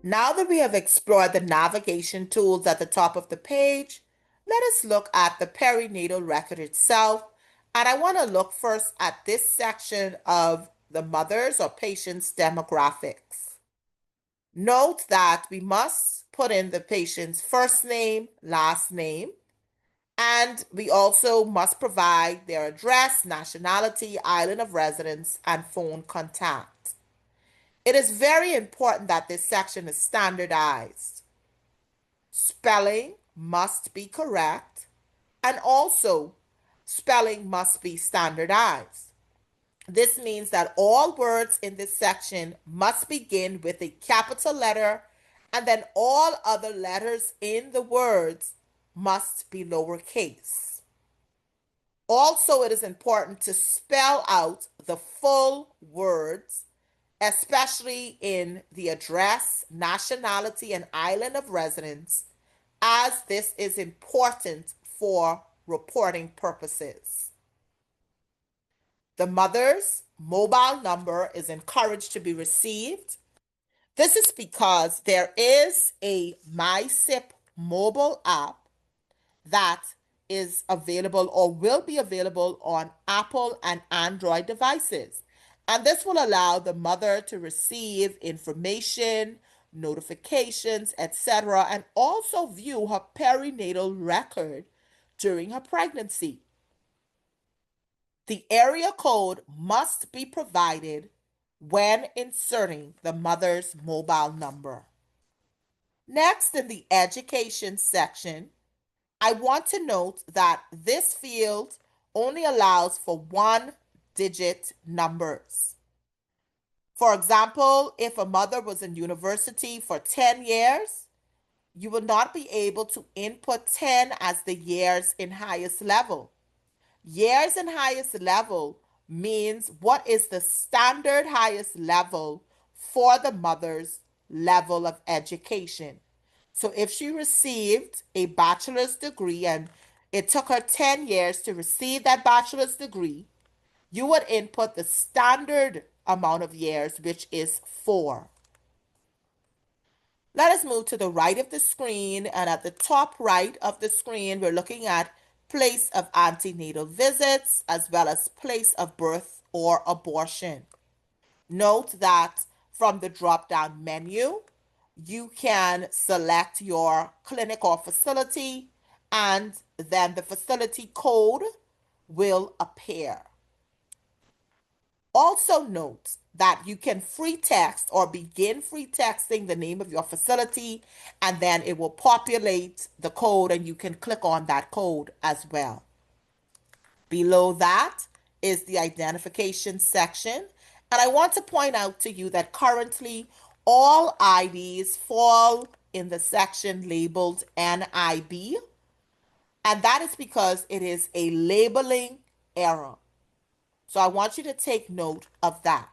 Now that we have explored the navigation tools at the top of the page, let us look at the perinatal record itself. And I want to look first at this section of the mother's or patient's demographics. Note that we must put in the patient's first name, last name, and we also must provide their address, nationality, island of residence, and phone contact. It is very important that this section is standardized. Spelling must be correct, and also spelling must be standardized. This means that all words in this section must begin with a capital letter, and then all other letters in the words must be lowercase. Also, it is important to spell out the full words, especially in the address, nationality, and island of residence, as this is important for reporting purposes. The mother's mobile number is encouraged to be received. This is because there is a MySIP mobile app that is available or will be available on Apple and Android devices. And this will allow the mother to receive information, notifications, etc., and also view her perinatal record during her pregnancy. The area code must be provided when inserting the mother's mobile number. Next, in the education section, I want to note that this field only allows for one-digit numbers. For example, if a mother was in university for 10 years, you will not be able to input 10 as the years in highest level. Years in highest level means what is the standard highest level for the mother's level of education. So if she received a bachelor's degree and it took her 10 years to receive that bachelor's degree, you would input the standard amount of years, which is 4. Let us move to the right of the screen, and at the top right of the screen, we're looking at place of antenatal visits as well as place of birth or abortion. Note that from the drop-down menu, you can select your clinic or facility, and then the facility code will appear. Also note that you can free text or begin free texting the name of your facility, and then it will populate the code and you can click on that code as well. Below that is the identification section. And I want to point out to you that currently all IDs fall in the section labeled NIB. And that is because it is a labeling error. So I want you to take note of that.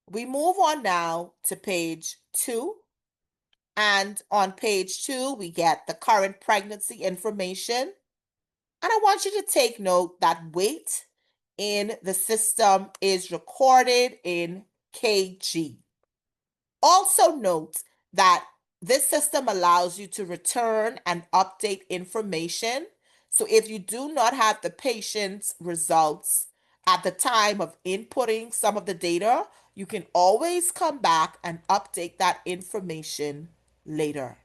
We move on now to page 2. And on page 2, we get the current pregnancy information. And I want you to take note that weight in the system is recorded in kg. Also note that this system allows you to return and update information. So if you do not have the patient's results at the time of inputting some of the data, you can always come back and update that information later.